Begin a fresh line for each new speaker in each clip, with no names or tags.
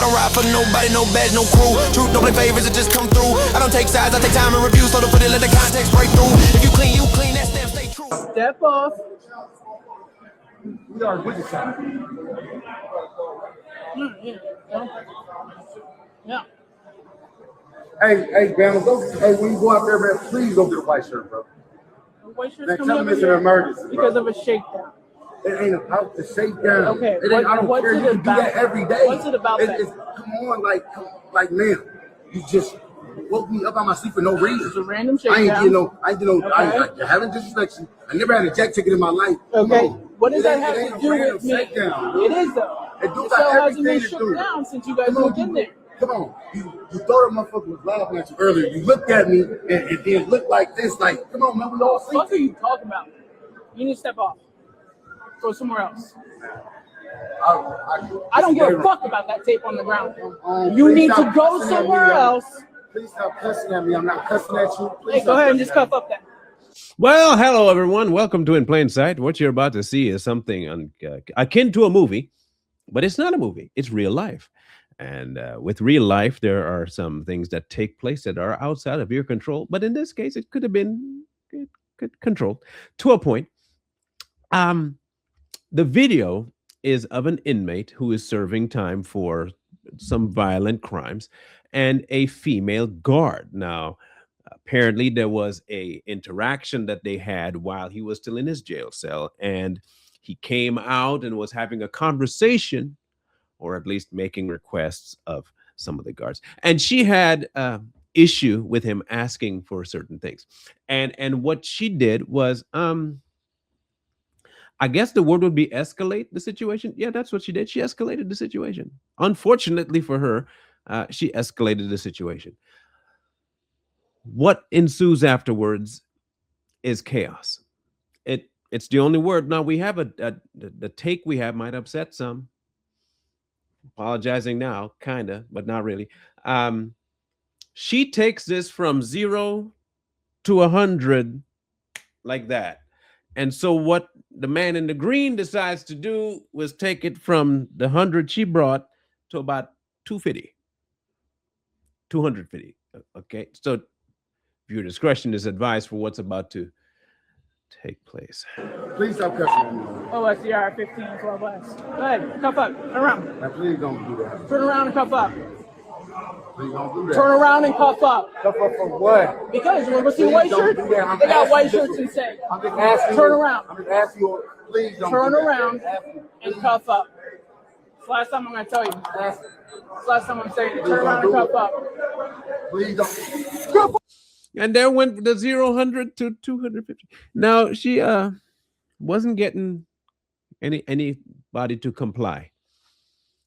I don't ride for nobody, no badge, no crew. Truth don't play favors, it just come through. I don't take sides, I take time and review. So to put it, let the context break through. If you clean, that stamp stay true.
Step off.
We are with the side.
Yeah.
Hey, Bama, when you go out there, man, please go get a white shirt, bro.
The white shirt's
Man,
coming
tell
over
them it's an
here
emergency,
because
bro.
of a shakedown.
It ain't about the shakedown.
Okay,
I don't
what's
care.
it
You can do
about?
that every day.
What's it about that?
Come on, like, man, you just woke me up out my sleep for no reason.
It's a random
I ain't
shakedown.
get no.
Okay.
I haven't disrespected you. I never had a jet ticket in my life.
Okay.
No.
What does that have
ain't
to
a
do
random
with me?
shakedown.
It is though.
It do
It
got
still hasn't
everything
been
to
shook
do.
down since you guys
Come on,
moved in there.
Come on. You thought a motherfucker was laughing at you earlier. You looked at me and then looked like this. Like, come on, man, we all see.
What are you talking about? You need to step off. Go somewhere else. I don't give a fuck about that tape on the ground. You need to go somewhere else.
Please stop cussing at me. I'm not cussing at you.
Hey, go ahead and just cuff up that.
Well, hello, everyone. Welcome to In Plain Sight. What you're about to see is something akin to a movie, but it's not a movie. It's real life. And with real life, there are some things that take place that are outside of your control. But in this case, it could have been controlled to a point. The video is of an inmate who is serving time for some violent crimes and a female guard. Now, apparently there was a interaction that they had while he was still in his jail cell, and he came out and was having a conversation, or at least making requests of some of the guards. And she had issue with him asking for certain things. And what she did was, I guess the word would be escalate the situation. Yeah, that's what she did. She escalated the situation. Unfortunately for her, she escalated the situation. What ensues afterwards is chaos. It's the only word. Now we have the take we have might upset some. Apologizing now, kinda, but not really. She takes this from 0 to 100 like that. And so what the man in the green decides to do was take it from the 100 she brought to about 250. 250. Okay. So your discretion is advised for what's about to take place.
Please stop cussing at me.
OSCR 15 12 less. Go ahead, cuff up. Turn around.
Now, please don't do that.
Turn around and cuff up.
Please don't do that.
Turn around and cuff up.
Cuff up for what?
Because you want to see white shirts? They got white shirts instead.
I'm just asking
Turn
you.
around.
I'm just asking you. Please don't
Turn
do that.
around and cuff up. It's the last time I'm going to tell you. It's the last time I'm saying it. Turn around and cuff up.
Please don't.
And there went the 0 to 250. Now she wasn't getting anybody to comply.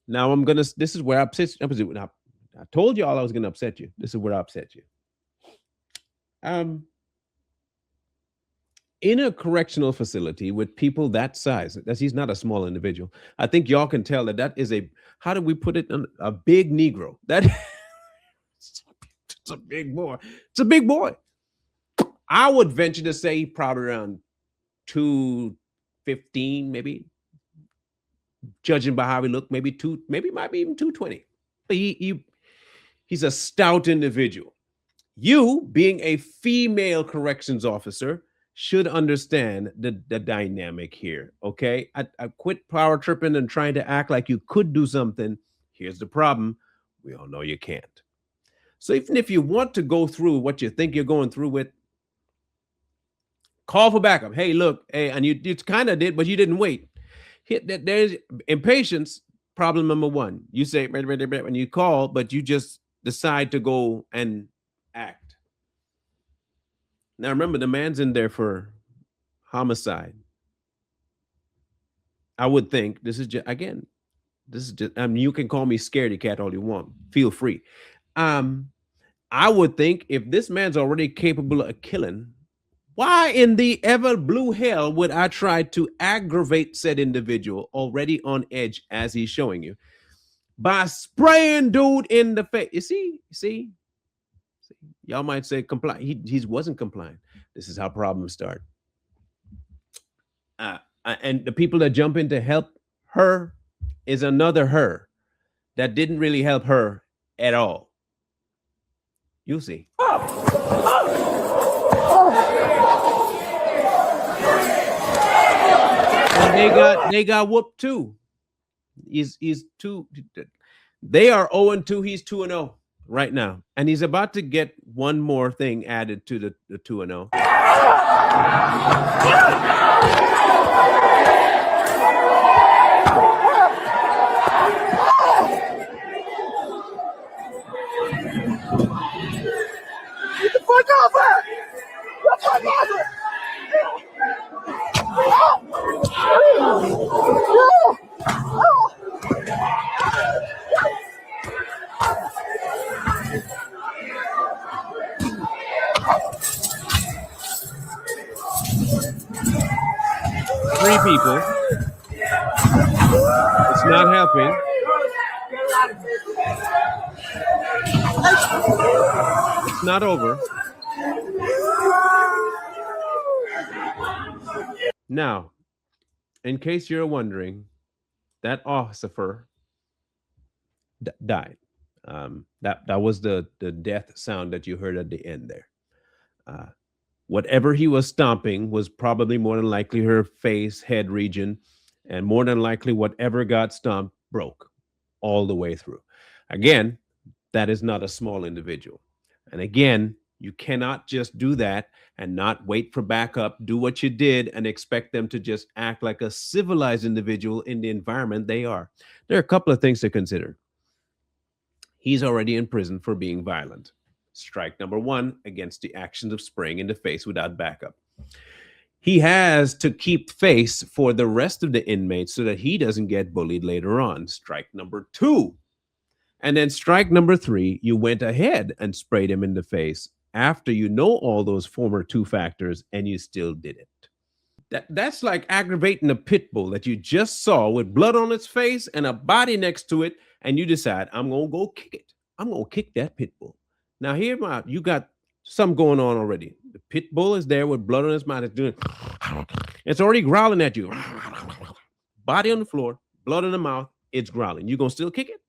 Now this is where I upset. I told you all I was gonna upset you. This is where I upset you. In a correctional facility with people that size, he's not a small individual. I think y'all can tell that is how do we put it, a big Negro. That it's a big boy. It's a big boy. I would venture to say probably around 215, maybe. Judging by how he looked, maybe might be even 220. But he's a stout individual. You, being a female corrections officer, should understand the dynamic here. Okay, I quit power tripping and trying to act like you could do something. Here's the problem: we all know you can't. So even if you want to go through what you think you're going through with, call for backup. Hey, look, hey, and you kind of did, but you didn't wait. There's impatience. Problem number one. You say when you call, but you just decide to go and act. Now remember, the man's in there for homicide. I would think this is just, again, this is just, you can call me scaredy cat all you want. Feel free. I would think if this man's already capable of killing, why in the ever blue hell would I try to aggravate said individual already on edge as he's showing you by spraying dude in the face? You see, y'all might say comply. He wasn't complying. This is how problems start. And the people that jump in to help her is another her. that didn't really help her at all. You'll see. And they got whooped too. He's two. They are 0-2. He's 2-0 right now, and he's about to get one more thing added to the 2-0.
Get the fuck off her! Get the fuck off her!
Three people. It's not helping. It's not over. Now, in case you're wondering, that officer died. That was the death sound that you heard at the end there. Whatever he was stomping was probably more than likely her face, head region, and more than likely whatever got stomped broke all the way through. Again, that is not a small individual. And again, you cannot just do that and not wait for backup, do what you did, and expect them to just act like a civilized individual in the environment they are. There are a couple of things to consider. He's already in prison for being violent. Strike number one against the actions of spraying in the face without backup. He has to keep face for the rest of the inmates so that he doesn't get bullied later on. Strike number two. And then strike number three, you went ahead and sprayed him in the face after you know all those former two factors and you still did it. That's like aggravating a pit bull that you just saw with blood on its face and a body next to it, and you decide, I'm going to go kick it. I'm going to kick that pit bull. Now, you got something going on already. The pit bull is there with blood on its mouth. It's already growling at you. Body on the floor, blood in the mouth, it's growling. You going to still kick it?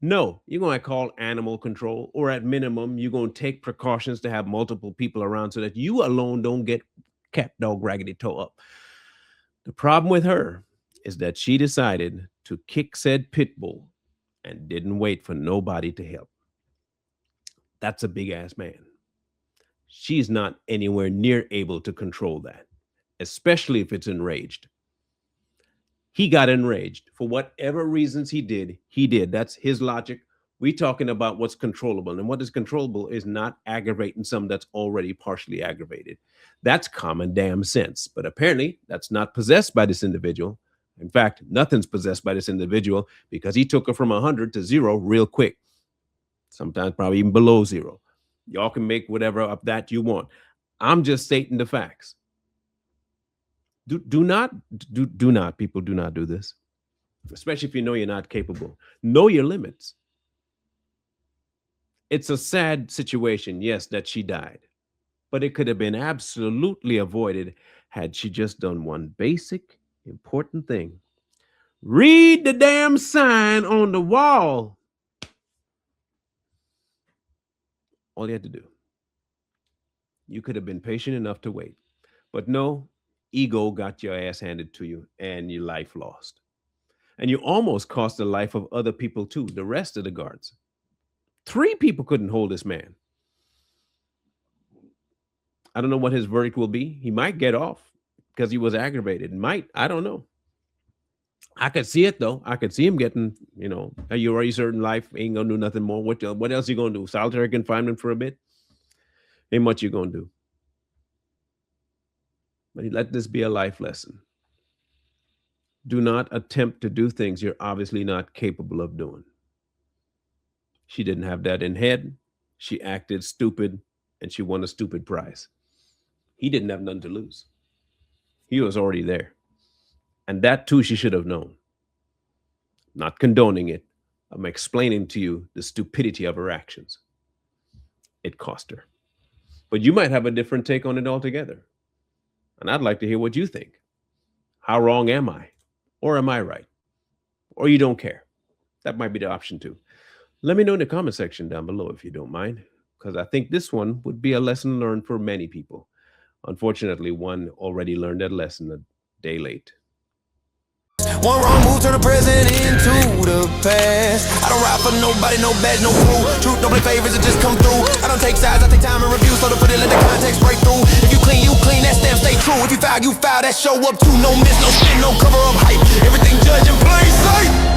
No, you're going to call animal control, or at minimum, you're going to take precautions to have multiple people around so that you alone don't get cat dog raggedy toe up. The problem with her is that she decided to kick said pit bull and didn't wait for nobody to help. That's a big ass man. She's not anywhere near able to control that, especially if it's enraged. He got enraged for whatever reasons he did. That's his logic. We're talking about what's controllable, and what is controllable is not aggravating something that's already partially aggravated. That's common damn sense. But apparently that's not possessed by this individual. In fact, nothing's possessed by this individual because he took her from 100 to 0 real quick. Sometimes probably even below 0. Y'all can make whatever of that you want. I'm just stating the facts. Do not, people, do not do this. Especially if you know you're not capable. Know your limits. It's a sad situation, yes, that she died. But it could have been absolutely avoided had she just done one basic, important thing. Read the damn sign on the wall. All you had to do. You could have been patient enough to wait. But no, ego got your ass handed to you and your life lost. And you almost cost the life of other people too, the rest of the guards. 3 people couldn't hold this man. I don't know what his verdict will be. He might get off because he was aggravated. Might. I don't know. I could see it though. I could see him getting, you're already certain life, ain't gonna do nothing more. What else you gonna do? Solitary confinement for a bit? Ain't much you gonna do. But let this be a life lesson. Do not attempt to do things you're obviously not capable of doing. She didn't have that in head. She acted stupid and she won a stupid prize. He didn't have nothing to lose. He was already there. And that too she should have known. Not condoning it. I'm explaining to you the stupidity of her actions. It cost her. But you might have a different take on it altogether. And I'd like to hear what you think. How wrong am I? Or am I right? Or you don't care? That might be the option too. Let me know in the comment section down below if you don't mind, because I think this one would be a lesson learned for many people. Unfortunately, one already learned that lesson a day late.
One wrong move turn the present into the past. I don't ride for nobody, no badge, no crew. Truth don't play favors, it just come through. I don't take sides, I take time and review. So to put it, let the context break through. If you clean, that stamp stay true. If you foul, that show up too. No miss, no spin, no cover up hype. Everything judge in plain sight.